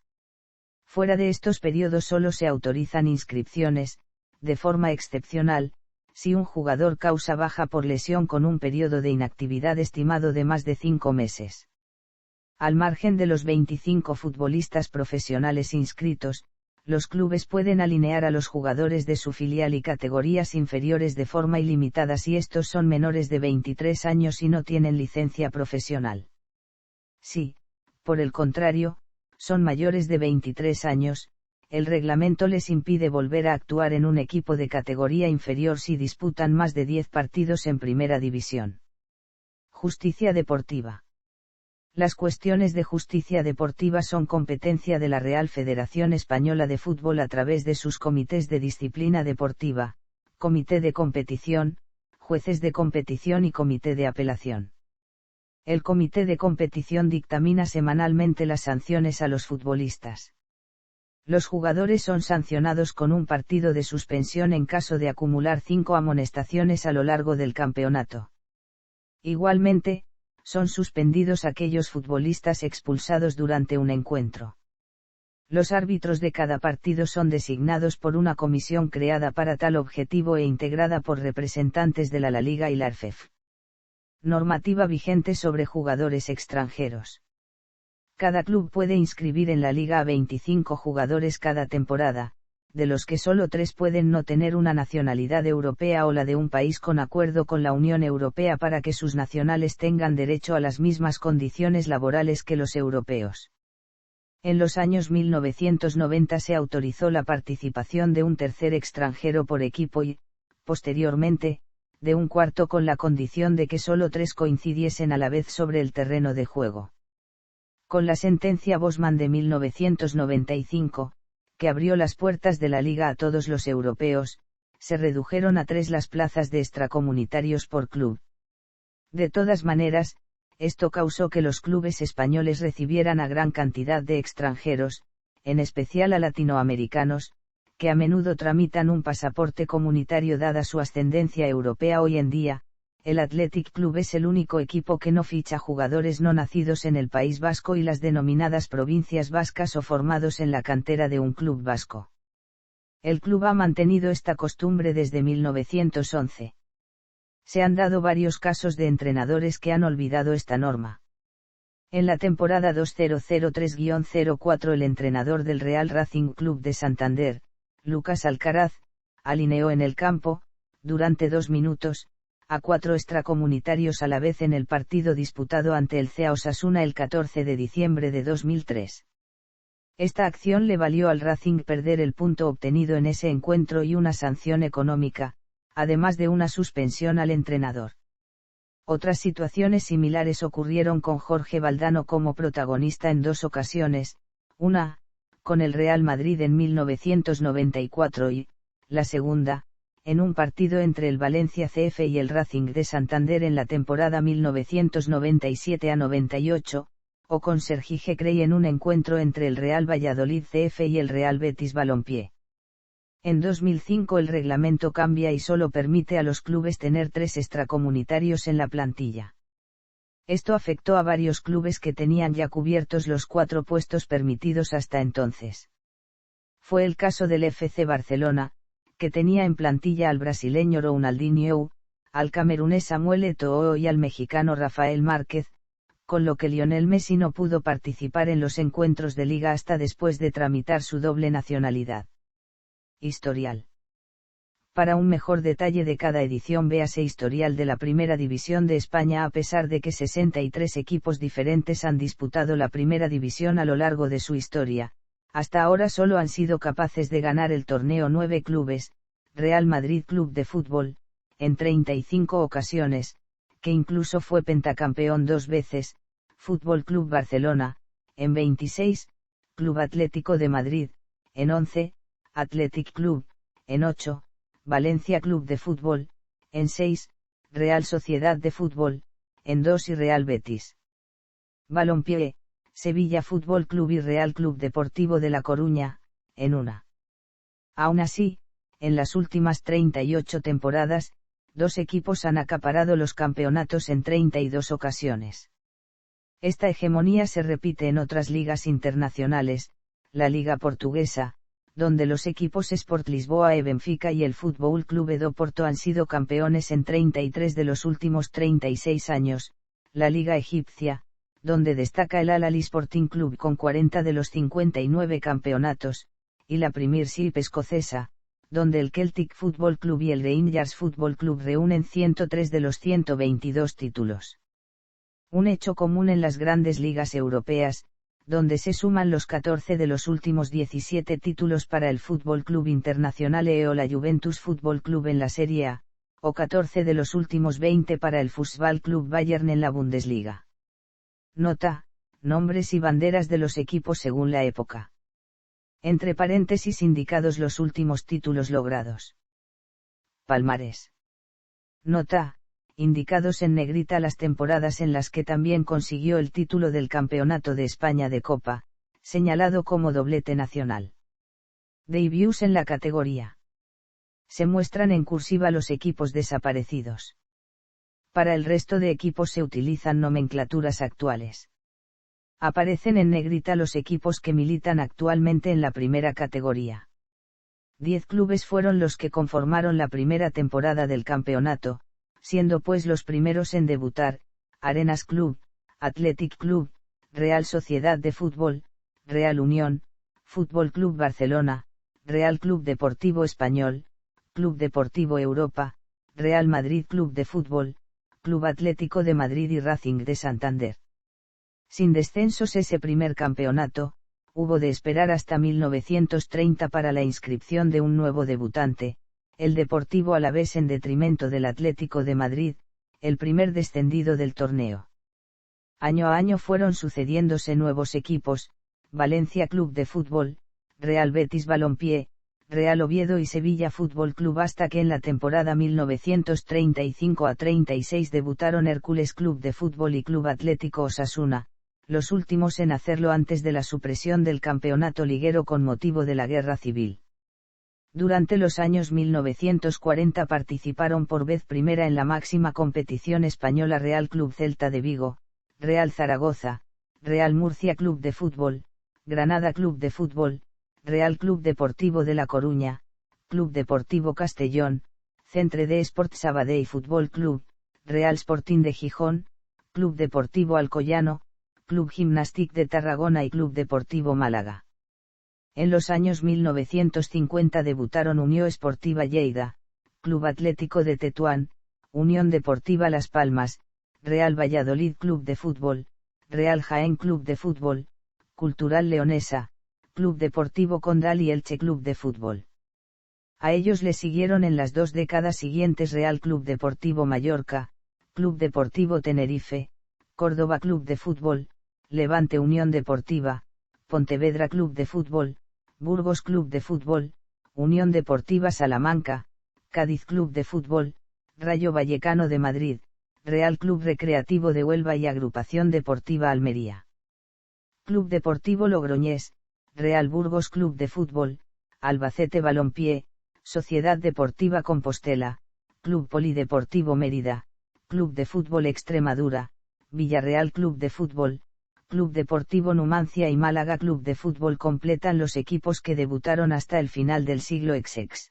Fuera de estos periodos solo se autorizan inscripciones, de forma excepcional, si un jugador causa baja por lesión con un periodo de inactividad estimado de más de 5 meses. Al margen de los 25 futbolistas profesionales inscritos, los clubes pueden alinear a los jugadores de su filial y categorías inferiores de forma ilimitada si estos son menores de 23 años y no tienen licencia profesional. Si, por el contrario, son mayores de 23 años, el reglamento les impide volver a actuar en un equipo de categoría inferior si disputan más de 10 partidos en primera división. Justicia deportiva. Las cuestiones de justicia deportiva son competencia de la Real Federación Española de Fútbol a través de sus comités de disciplina deportiva, comité de competición, jueces de competición y comité de apelación. El comité de competición dictamina semanalmente las sanciones a los futbolistas. Los jugadores son sancionados con un partido de suspensión en caso de acumular 5 amonestaciones a lo largo del campeonato. Igualmente, son suspendidos aquellos futbolistas expulsados durante un encuentro. Los árbitros de cada partido son designados por una comisión creada para tal objetivo e integrada por representantes de la Liga y la RFEF. Normativa vigente sobre jugadores extranjeros. Cada club puede inscribir en la liga a 25 jugadores cada temporada, de los que solo 3 pueden no tener una nacionalidad europea o la de un país con acuerdo con la Unión Europea para que sus nacionales tengan derecho a las mismas condiciones laborales que los europeos. En los años 1990 se autorizó la participación de un tercer extranjero por equipo y, posteriormente, de un cuarto con la condición de que solo 3 coincidiesen a la vez sobre el terreno de juego. Con la sentencia Bosman de 1995, que abrió las puertas de la liga a todos los europeos, se redujeron a 3 las plazas de extracomunitarios por club. De todas maneras, esto causó que los clubes españoles recibieran a gran cantidad de extranjeros, en especial a latinoamericanos, que a menudo tramitan un pasaporte comunitario dada su ascendencia europea hoy en día. El Athletic Club es el único equipo que no ficha jugadores no nacidos en el País Vasco y las denominadas provincias vascas o formados en la cantera de un club vasco. El club ha mantenido esta costumbre desde 1911. Se han dado varios casos de entrenadores que han olvidado esta norma. En la temporada 2003-04 el entrenador del Real Racing Club de Santander, Lucas Alcaraz, alineó en el campo, durante 2 minutos, a 4 extracomunitarios a la vez en el partido disputado ante el CA Osasuna el 14 de diciembre de 2003. Esta acción le valió al Racing perder el punto obtenido en ese encuentro y una sanción económica, además de una suspensión al entrenador. Otras situaciones similares ocurrieron con Jorge Valdano como protagonista en 2 ocasiones, una, con el Real Madrid en 1994 y, la segunda, en un partido entre el Valencia CF y el Racing de Santander en la temporada 1997-98, o con Sergi Gecrey en un encuentro entre el Real Valladolid CF y el Real Betis Balompié. En 2005 el reglamento cambia y solo permite a los clubes tener 3 extracomunitarios en la plantilla. Esto afectó a varios clubes que tenían ya cubiertos los 4 puestos permitidos hasta entonces. Fue el caso del FC Barcelona, que tenía en plantilla al brasileño Ronaldinho, al camerunés Samuel Eto'o y al mexicano Rafael Márquez, con lo que Lionel Messi no pudo participar en los encuentros de liga hasta después de tramitar su doble nacionalidad. Historial. Para un mejor detalle de cada edición véase Historial de la Primera División de España. A pesar de que 63 equipos diferentes han disputado la Primera División a lo largo de su historia, hasta ahora solo han sido capaces de ganar el torneo 9 clubes: Real Madrid Club de Fútbol, en 35 ocasiones, que incluso fue pentacampeón 2 veces, Fútbol Club Barcelona, en 26, Club Atlético de Madrid, en 11, Athletic Club, en 8, Valencia Club de Fútbol, en 6, Real Sociedad de Fútbol, en 2 y Real Betis Balompié, Sevilla Fútbol Club y Real Club Deportivo de La Coruña, en 1. Aún así, en las últimas 38 temporadas, 2 equipos han acaparado los campeonatos en 32 ocasiones. Esta hegemonía se repite en otras ligas internacionales, la Liga Portuguesa, donde los equipos Sport Lisboa e Benfica y el Futebol Clube do Porto han sido campeones en 33 de los últimos 36 años, la Liga Egipcia, donde destaca el Al-Ahly Sporting Club con 40 de los 59 campeonatos, y la Premiership escocesa, donde el Celtic Football Club y el Rangers Football Club reúnen 103 de los 122 títulos. Un hecho común en las grandes ligas europeas, donde se suman los 14 de los últimos 17 títulos para el Fútbol Club Internazionale o la Juventus Football Club en la Serie A, o 14 de los últimos 20 para el Fußball Club Bayern en la Bundesliga. Nota: nombres y banderas de los equipos según la época. Entre paréntesis indicados los últimos títulos logrados. Palmarés. Nota: indicados en negrita las temporadas en las que también consiguió el título del Campeonato de España de Copa, señalado como doblete nacional. Debuts en la categoría. Se muestran en cursiva los equipos desaparecidos. Para el resto de equipos se utilizan nomenclaturas actuales. Aparecen en negrita los equipos que militan actualmente en la primera categoría. 10 clubes fueron los que conformaron la primera temporada del campeonato, siendo pues los primeros en debutar: Arenas Club, Athletic Club, Real Sociedad de Fútbol, Real Unión, Fútbol Club Barcelona, Real Club Deportivo Español, Club Deportivo Europa, Real Madrid Club de Fútbol, Club Atlético de Madrid y Racing de Santander. Sin descensos ese primer campeonato, hubo de esperar hasta 1930 para la inscripción de un nuevo debutante, el Deportivo Alavés, en detrimento del Atlético de Madrid, el primer descendido del torneo. Año a año fueron sucediéndose nuevos equipos: Valencia Club de Fútbol, Real Betis Balompié, Real Oviedo y Sevilla Fútbol Club, hasta que en la temporada 1935-36 debutaron Hércules Club de Fútbol y Club Atlético Osasuna, los últimos en hacerlo antes de la supresión del campeonato liguero con motivo de la Guerra Civil. Durante los años 1940 participaron por vez primera en la máxima competición española Real Club Celta de Vigo, Real Zaragoza, Real Murcia Club de Fútbol, Granada Club de Fútbol, Real Club Deportivo de La Coruña, Club Deportivo Castellón, Centre de Sport Sabadell Fútbol Club, Real Sporting de Gijón, Club Deportivo Alcoyano, Club Gimnàstic de Tarragona y Club Deportivo Málaga. En los años 1950 debutaron Unió Esportiva Lleida, Club Atlético de Tetuán, Unión Deportiva Las Palmas, Real Valladolid Club de Fútbol, Real Jaén Club de Fútbol, Cultural Leonesa, Club Deportivo Condal y Elche Club de Fútbol. A ellos le siguieron en las 2 décadas siguientes Real Club Deportivo Mallorca, Club Deportivo Tenerife, Córdoba Club de Fútbol, Levante Unión Deportiva, Pontevedra Club de Fútbol, Burgos Club de Fútbol, Unión Deportiva Salamanca, Cádiz Club de Fútbol, Rayo Vallecano de Madrid, Real Club Recreativo de Huelva y Agrupación Deportiva Almería. Club Deportivo Logroñés, Real Burgos Club de Fútbol, Albacete Balompié, Sociedad Deportiva Compostela, Club Polideportivo Mérida, Club de Fútbol Extremadura, Villarreal Club de Fútbol, Club Deportivo Numancia y Málaga Club de Fútbol completan los equipos que debutaron hasta el final del siglo XX.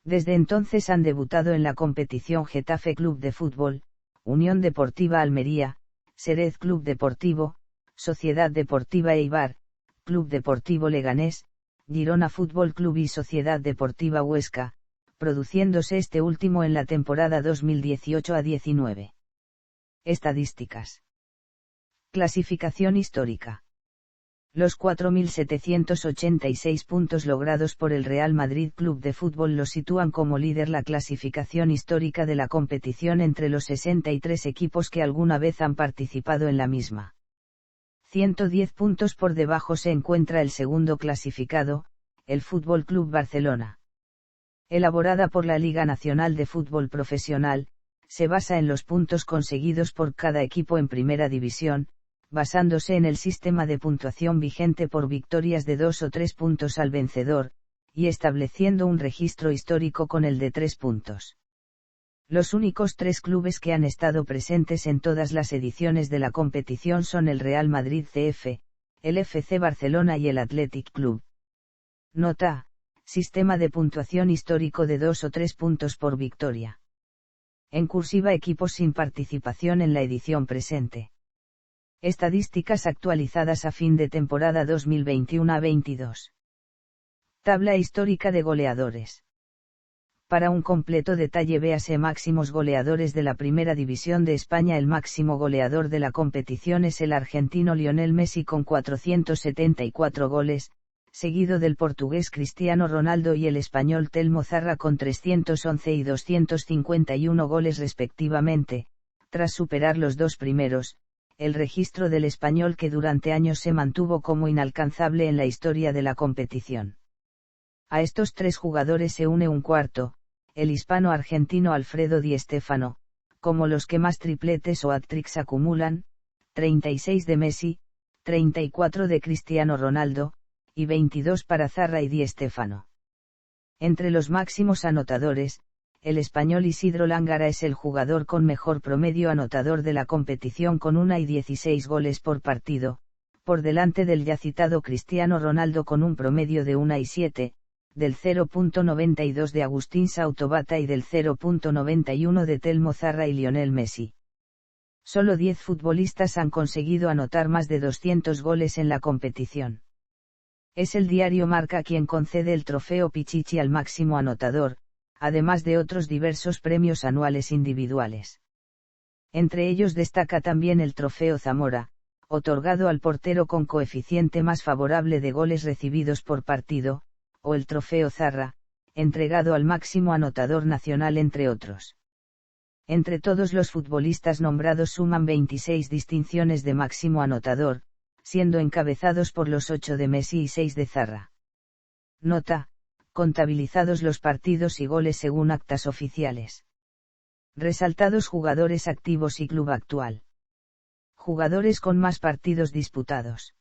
Desde entonces han debutado en la competición Getafe Club de Fútbol, Unión Deportiva Almería, Xerez Club Deportivo, Sociedad Deportiva Eibar, Club Deportivo Leganés, Girona Fútbol Club y Sociedad Deportiva Huesca, produciéndose este último en la temporada 2018-19. Estadísticas. Clasificación histórica. Los 4.786 puntos logrados por el Real Madrid Club de Fútbol lo sitúan como líder la clasificación histórica de la competición entre los 63 equipos que alguna vez han participado en la misma. 110 puntos por debajo se encuentra el segundo clasificado, el Fútbol Club Barcelona. Elaborada por la Liga Nacional de Fútbol Profesional, se basa en los puntos conseguidos por cada equipo en Primera División, basándose en el sistema de puntuación vigente por victorias de 2 o 3 puntos al vencedor, y estableciendo un registro histórico con el de 3 puntos. Los únicos 3 clubes que han estado presentes en todas las ediciones de la competición son el Real Madrid CF, el FC Barcelona y el Athletic Club. Nota: sistema de puntuación histórico de 2 o 3 puntos por victoria. En cursiva, equipos sin participación en la edición presente. Estadísticas actualizadas a fin de temporada 2021-22. Tabla histórica de goleadores. Para un completo detalle véase máximos goleadores de la Primera División de España. El máximo goleador de la competición es el argentino Lionel Messi con 474 goles, seguido del portugués Cristiano Ronaldo y el español Telmo Zarra con 311 y 251 goles respectivamente, tras superar los dos primeros, el registro del español que durante años se mantuvo como inalcanzable en la historia de la competición. A estos 3 jugadores se une un cuarto, el hispano-argentino Alfredo Di Stéfano, como los que más tripletes o hat-tricks acumulan: 36 de Messi, 34 de Cristiano Ronaldo, y 22 para Zarra y Di Stéfano. Entre los máximos anotadores, el español Isidro Lángara es el jugador con mejor promedio anotador de la competición con 1 y 16 goles por partido, por delante del ya citado Cristiano Ronaldo con un promedio de 1,7, del 0,92 de Agustín Sautovata y del 0,91 de Telmo Zarra y Lionel Messi. Solo 10 futbolistas han conseguido anotar más de 200 goles en la competición. Es el diario Marca quien concede el trofeo Pichichi al máximo anotador, además de otros diversos premios anuales individuales. Entre ellos destaca también el trofeo Zamora, otorgado al portero con coeficiente más favorable de goles recibidos por partido, o el trofeo Zarra, entregado al máximo anotador nacional entre otros. Entre todos los futbolistas nombrados suman 26 distinciones de máximo anotador, siendo encabezados por los 8 de Messi y 6 de Zarra. Nota: contabilizados los partidos y goles según actas oficiales. Resaltados jugadores activos y club actual. Jugadores con más partidos disputados.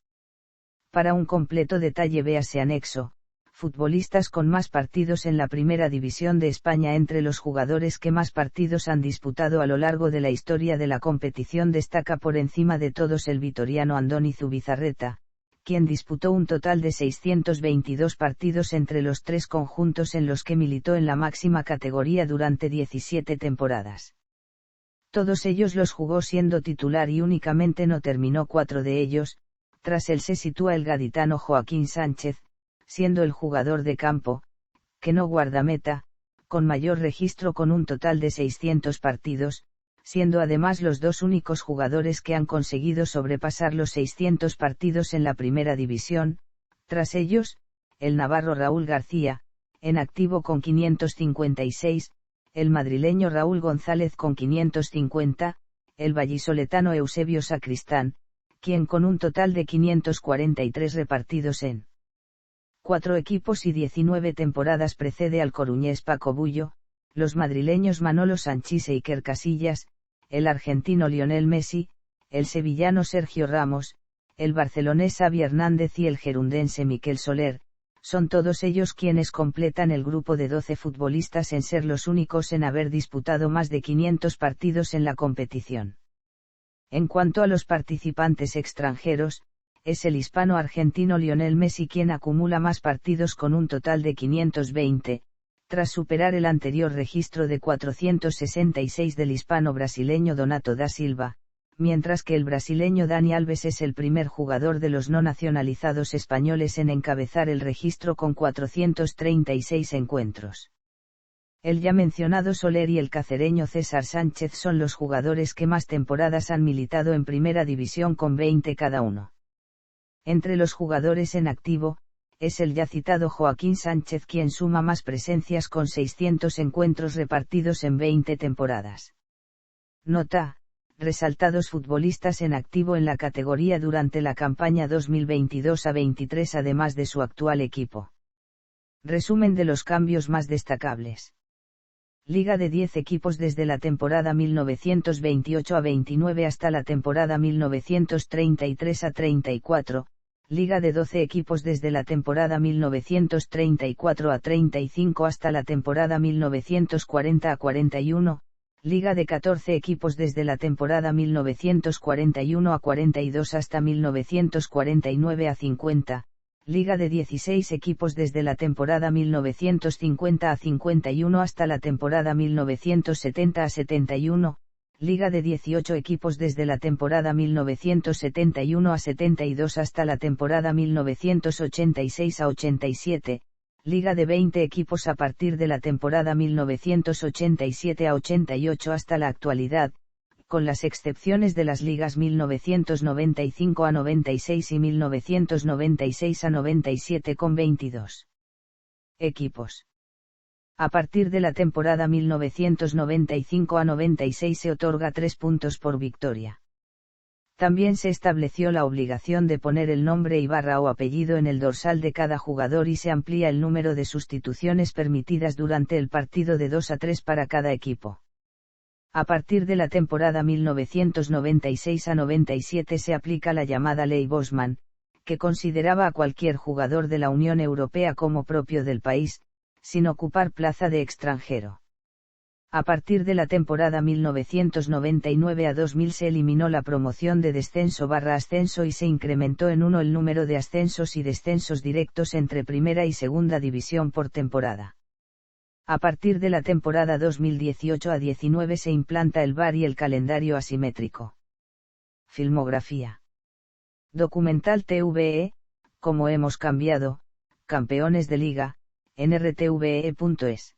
Para un completo detalle véase anexo. Futbolistas con más partidos en la Primera División de España. Entre los jugadores que más partidos han disputado a lo largo de la historia de la competición destaca por encima de todos el vitoriano Andoni Zubizarreta, quien disputó un total de 622 partidos entre los tres conjuntos en los que militó en la máxima categoría durante 17 temporadas. Todos ellos los jugó siendo titular y únicamente no terminó 4 de ellos. Tras él se sitúa el gaditano Joaquín Sánchez, siendo el jugador de campo, que no guardameta, con mayor registro con un total de 600 partidos, siendo además los dos únicos jugadores que han conseguido sobrepasar los 600 partidos en la Primera División. Tras ellos, el navarro Raúl García, en activo con 556, el madrileño Raúl González con 550, el vallisoletano Eusebio Sacristán, quien con un total de 543 repartidos en 4 equipos y 19 temporadas precede al coruñés Paco Bullo, los madrileños Manolo Sanchís e Iker Casillas, el argentino Lionel Messi, el sevillano Sergio Ramos, el barcelonés Xavi Hernández y el gerundense Miquel Soler, son todos ellos quienes completan el grupo de 12 futbolistas en ser los únicos en haber disputado más de 500 partidos en la competición. En cuanto a los participantes extranjeros, es el hispano-argentino Lionel Messi quien acumula más partidos con un total de 520, tras superar el anterior registro de 466 del hispano-brasileño Donato da Silva, mientras que el brasileño Dani Alves es el primer jugador de los no nacionalizados españoles en encabezar el registro con 436 encuentros. El ya mencionado Soler y el cacereño César Sánchez son los jugadores que más temporadas han militado en Primera División con 20 cada uno. Entre los jugadores en activo, es el ya citado Joaquín Sánchez quien suma más presencias con 600 encuentros repartidos en 20 temporadas. Nota: resaltados futbolistas en activo en la categoría durante la campaña 2022-23 además de su actual equipo. Resumen de los cambios más destacables. Liga de 10 equipos desde la temporada 1928-29 hasta la temporada 1933-34, Liga de 12 equipos desde la temporada 1934-35 hasta la temporada 1940-41, Liga de 14 equipos desde la temporada 1941-42 hasta 1949-50, Liga de 16 equipos desde la temporada 1950-51 hasta la temporada 1970-71, Liga de 18 equipos desde la temporada 1971-72 hasta la temporada 1986-87, Liga de 20 equipos a partir de la temporada 1987-88 hasta la actualidad, con las excepciones de las ligas 1995-96 y 1996-97 con 22 equipos. A partir de la temporada 1995-96 se otorga 3 puntos por victoria. También se estableció la obligación de poner el nombre y barra o apellido en el dorsal de cada jugador y se amplía el número de sustituciones permitidas durante el partido de 2 a 3 para cada equipo. A partir de la temporada 1996-97 se aplica la llamada Ley Bosman, que consideraba a cualquier jugador de la Unión Europea como propio del país, sin ocupar plaza de extranjero. A partir de la temporada 1999 a 2000 se eliminó la promoción de descenso/ascenso y se incrementó en 1 el número de ascensos y descensos directos entre primera y segunda división por temporada. A partir de la temporada 2018 a 19 se implanta el VAR y el calendario asimétrico. Filmografía. Documental TVE, Cómo hemos cambiado, Campeones de Liga, en rtve.es.